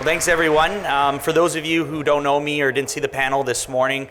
Well, thanks everyone. For those of you who don't know me or didn't see the panel this morning,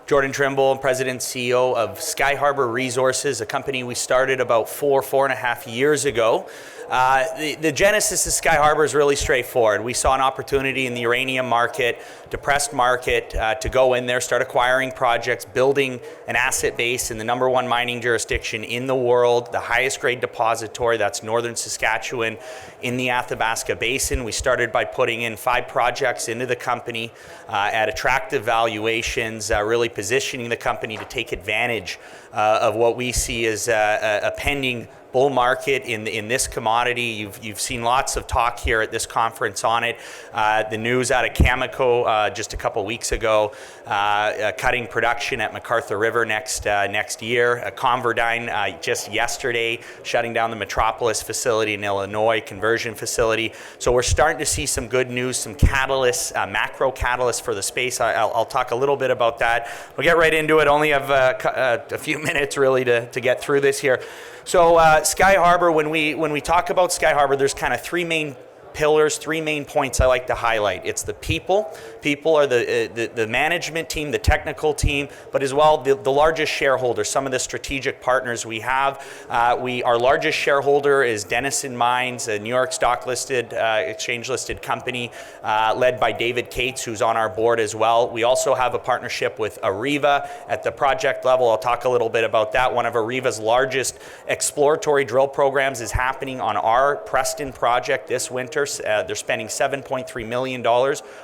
Jordan Trimble, President and CEO of Sky Harbor Resources, a company we started about four and a half years ago. The genesis of Sky Harbor is really straightforward. We saw an opportunity in the uranium market, depressed market, to go in there, start acquiring projects, building an asset base in the #1 mining jurisdiction in the world, the highest grade depository, that's northern Saskatchewan in the Athabasca Basin. We started by putting in 5 projects into the company at attractive valuations, really positioning the company to take advantage of what we see as a pending bull market in this commodity. You've seen lots of talk here at this conference on it. The news out of Cameco just a couple weeks ago, cutting production at McArthur River next year. ConverDyn just yesterday shutting down the Metropolis facility in Illinois, conversion facility. So we're starting to see some good news, some catalysts, macro catalysts for the space. I'll talk a little bit about that. We'll get right into it. Only have a few minutes really to get through this here. So Sky Harbor, when we talk about Sky Harbor, there's kind of 3 main pillars, 3 main points I like to highlight. It's the people. People are the management team, the technical team, but as well the largest shareholder, some of the strategic partners we have. Our largest shareholder is Denison Mines, a New York stock listed, exchange listed company led by David Cates, who's on our board as well. We also have a partnership with Areva at the project level. I'll talk a little bit about that. One of Areva's largest exploratory drill programs is happening on our Preston project this winter. They're spending $7.3 million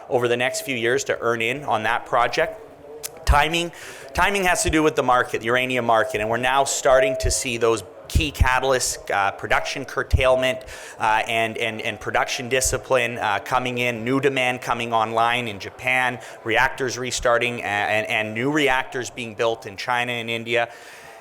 over the next few years to earn in on that project. Timing has to do with the market, the uranium market, and we're now starting to see those key catalysts, production curtailment and production discipline coming in, new demand coming online in Japan, reactors restarting and new reactors being built in China and India.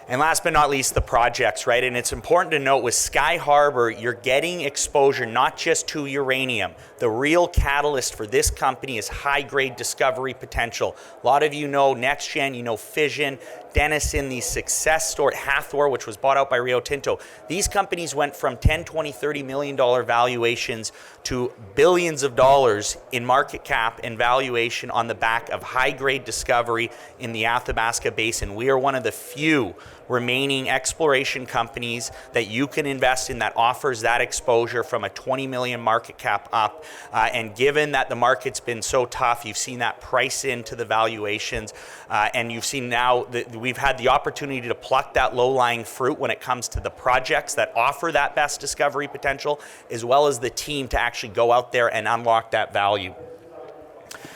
And last but not least, the projects, right? And it's important to note with Sky Harbor, you're getting exposure not just to uranium. The real catalyst for this company is high-grade discovery potential. A lot of you know NextGen, you know Fission, Denison, the success story, Hathor, which was bought out by Rio Tinto. These companies went from $10, $20, $30 million valuations to billions of dollars in market cap and valuation on the back of high-grade discovery in the Athabasca Basin. We are one of the few remaining exploration companies that you can invest in that offers that exposure from a 20 million market cap up. And given that the market's been so tough, you've seen that price into the valuations, and you've seen now that we've had the opportunity to pluck that low-lying fruit when it comes to the projects that offer that best discovery potential, as well as the team to actually go out there and unlock that value.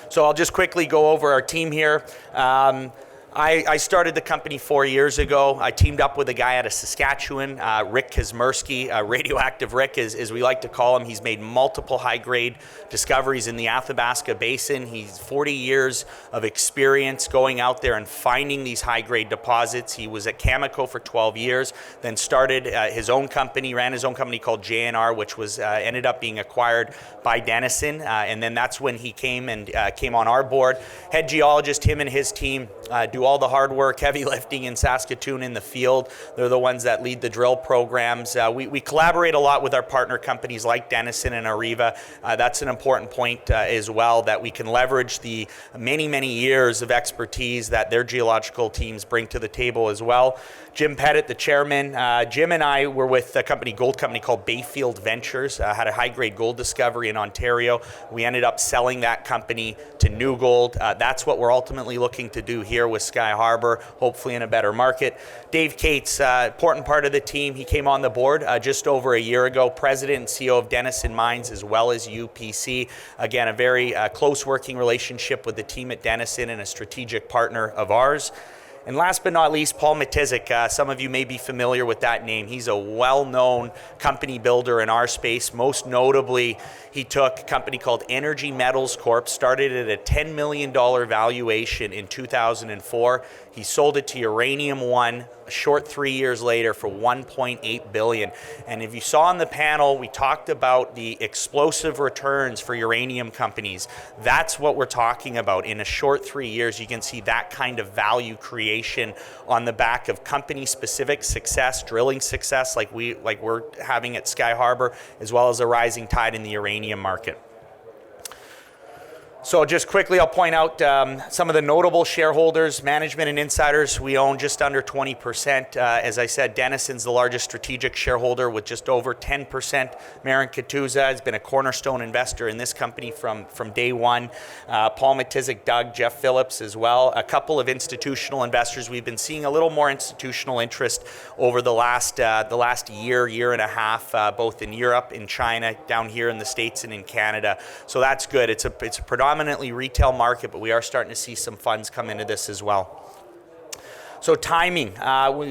So I'll just quickly go over our team here. I started the company 4 years ago. I teamed up with a guy out of Saskatchewan, Rick Kazmersky, Radioactive Rick, as we like to call him. He's made multiple high-grade discoveries in the Athabasca Basin. He's 40 years of experience going out there and finding these high-grade deposits. He was at Cameco for 12 years, then started his own company, ran his own company called JNR, which was ended up being acquired by Denison, and then that's when he came on our board. Head geologist, him and his team do all the hard work, heavy lifting in Saskatoon in the field. They're the ones that lead the drill programs. We collaborate a lot with our partner companies like Denison and Areva. That's an important point as well, that we can leverage the many, many years of expertise that their geological teams bring to the table as well. Jim Pettit, the chairman. Jim and I were with a gold company called Bayfield Ventures, had a high-grade gold discovery in Ontario. We ended up selling that company to New Gold. That's what we're ultimately looking to do here with Sky Harbor, hopefully in a better market. Dave Cates, important part of the team. He came on the board just over a year ago, president and CEO of Denison Mines as well as UPC. Again, a very close working relationship with the team at Denison and a strategic partner of ours. And last but not least, Paul Matizik. Some of you may be familiar with that name. He's a well-known company builder in our space. Most notably, he took a company called Energy Metals Corp, started at a $10 million valuation in 2004. He sold it to Uranium One a short 3 years later for $1.8 billion. And if you saw on the panel, we talked about the explosive returns for uranium companies. That's what we're talking about. In a short 3 years, you can see that kind of value creation on the back of company-specific success, drilling success like we're having at Sky Harbor, as well as a rising tide in the uranium market. So just quickly, I'll point out some of the notable shareholders, management and insiders. We own just under 20%. As I said, Denison's the largest strategic shareholder with just over 10%. Marin Katuza has been a cornerstone investor in this company from day one. Paul Matizik, Doug, Jeff Phillips as well. A couple of institutional investors. We've been seeing a little more institutional interest over the last year and a half, both in Europe, in China, down here in the States, and in Canada. So that's good. It's a predominantly retail market, but we are starting to see some funds come into this as well. So timing,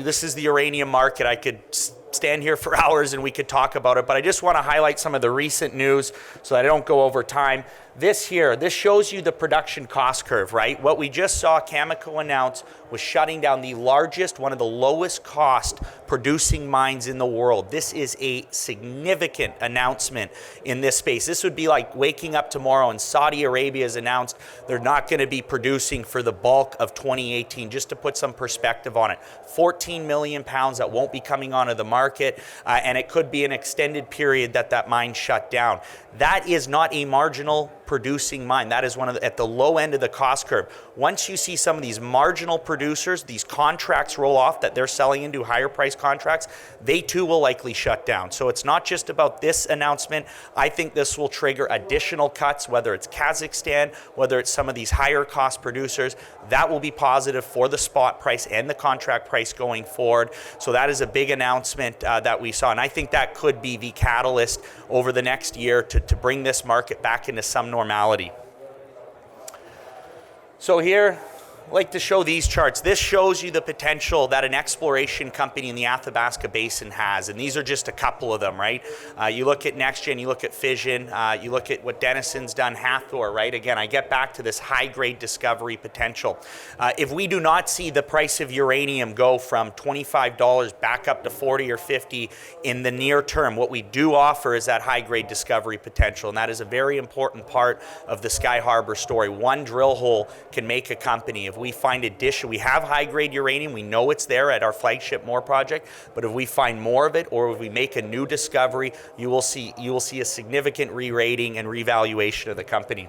this is the uranium market. I could stand here for hours and we could talk about it, but I just want to highlight some of the recent news so that I don't go over time. This shows you the production cost curve, right? What we just saw Cameco announce was shutting down the largest, one of the lowest cost producing mines in the world. This is a significant announcement in this space. This would be like waking up tomorrow and Saudi Arabia has announced they're not going to be producing for the bulk of 2018, just to put some perspective on it. 14 million pounds that won't be coming onto the market, and it could be an extended period that mine shut down. That is not a marginal producing mine. That is at the low end of the cost curve. Once you see some of these marginal producers, these contracts roll off that they're selling into higher price contracts, they too will likely shut down. So it's not just about this announcement. I think this will trigger additional cuts, whether it's Kazakhstan, whether it's some of these higher cost producers. That will be positive for the spot price and the contract price going forward. So that is a big announcement that we saw. And I think that could be the catalyst over the next year to bring this market back into some normality. So here, I like to show these charts. This shows you the potential that an exploration company in the Athabasca Basin has, and these are just a couple of them, right? You look at NextGen, you look at Fission, you look at what Denison's done, Hathor, right? Again, I get back to this high-grade discovery potential. If we do not see the price of uranium go from $25 back up to 40 or 50 in the near term, what we do offer is that high-grade discovery potential, and that is a very important part of the Sky Harbor story. One drill hole can make a company. If we find we have high-grade uranium, we know it's there at our flagship Moore project, but if we find more of it or if we make a new discovery, you will see a significant re-rating and revaluation of the company.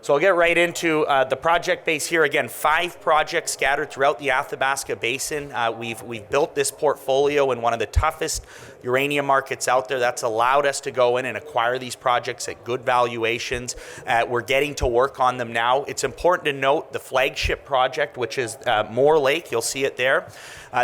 So I'll get right into the project base here. Again, 5 projects scattered throughout the Athabasca Basin. We've built this portfolio in one of the toughest uranium markets out there. That's allowed us to go in and acquire these projects at good valuations. We're getting to work on them now. It's important to note the flagship project, which is Moore Lake. You'll see it there.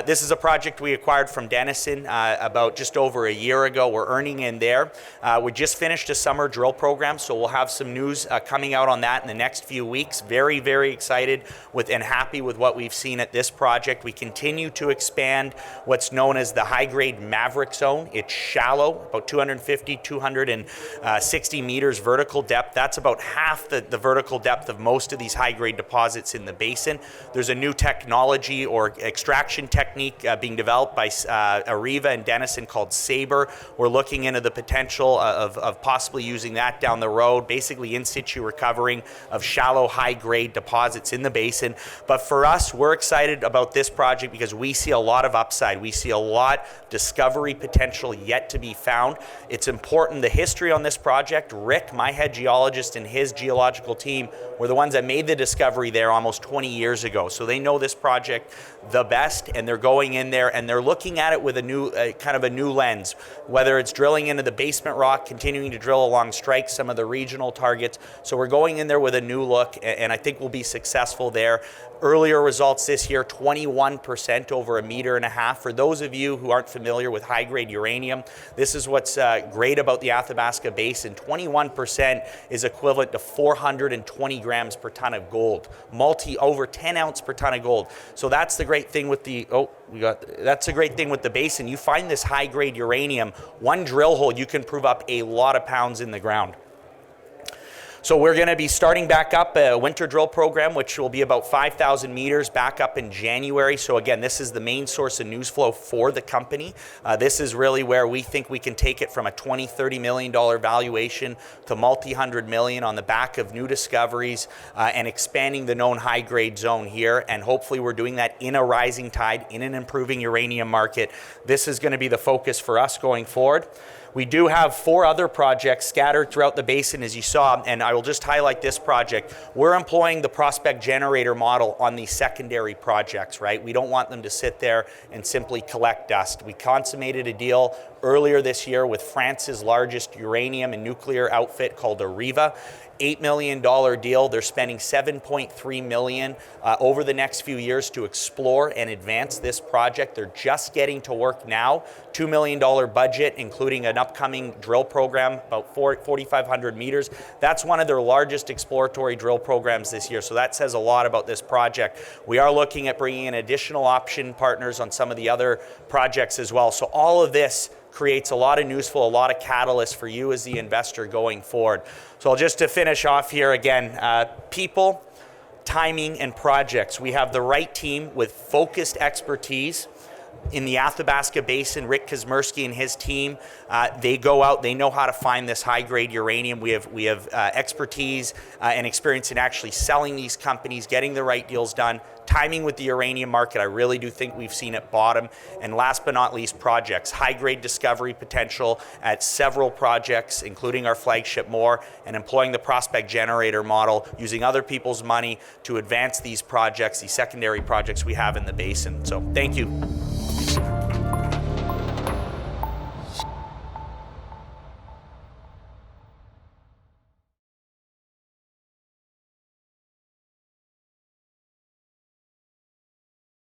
This is a project we acquired from Denison about just over a year ago. We're earning in there. We just finished a summer drill program, so we'll have some news coming out on that in the next few weeks. Very, very excited and happy with what we've seen at this project. We continue to expand what's known as the high-grade Maverick Zone. It's shallow, about 250, 260 meters vertical depth. That's about half the vertical depth of most of these high-grade deposits in the basin. There's a new technology or extraction technique being developed by Areva and Denison called Sabre. We're looking into the potential of possibly using that down the road, basically in situ recovering of shallow, high-grade deposits in the basin. But for us, we're excited about this project because we see a lot of upside. We see a lot discovery potential yet to be found. It's important, the history on this project, Rick, my head geologist, and his geological team were the ones that made the discovery there almost 20 years ago. So they know this project the best, and they're going in there and they're looking at it with a new kind of a new lens, whether it's drilling into the basement rock, continuing to drill along strike some of the regional targets. So we're going in there with a new look, and I think we'll be successful there. Earlier results this year, 21% over 1.5 meters. For those of you who aren't familiar with high-grade uranium, this is what's great about the Athabasca Basin. 21% is equivalent to 420 grams per ton of gold, over 10 ounce per ton of gold. So that's the great thing with that's the great thing with the basin. You find this high-grade uranium, one drill hole, you can prove up a lot of pounds in the ground. So we're going to be starting back up a winter drill program, which will be about 5,000 meters back up in January. So again, this is the main source of news flow for the company. This is really where we think we can take it from a $20, $30 million valuation to multi-hundred million on the back of new discoveries and expanding the known high-grade zone here. And hopefully we're doing that in a rising tide, in an improving uranium market. This is going to be the focus for us going forward. We do have 4 other projects scattered throughout the basin, as you saw, and I will just highlight this project. We're employing the prospect generator model on these secondary projects, right? We don't want them to sit there and simply collect dust. We consummated a deal earlier this year with France's largest uranium and nuclear outfit called Areva. $8 million deal. They're spending $7.3 million over the next few years to explore and advance this project. They're just getting to work now. $2 million budget, including an upcoming drill program, about 4,500 meters. That's one of their largest exploratory drill programs this year, so that says a lot about this project. We are looking at bringing in additional option partners on some of the other projects as well. So all of this creates a lot of news flow, a lot of catalyst for you as the investor going forward. So just to finish off here again, people, timing, and projects. We have the right team with focused expertise in the Athabasca Basin. Rick Kazmersky and his team, they go out, they know how to find this high-grade uranium. We have expertise and experience in actually selling these companies, getting the right deals done. Timing with the uranium market, I really do think we've seen it bottom. And last but not least, projects. High-grade discovery potential at several projects, including our flagship Moore, and employing the prospect generator model, using other people's money to advance these projects, these secondary projects we have in the basin. So thank you.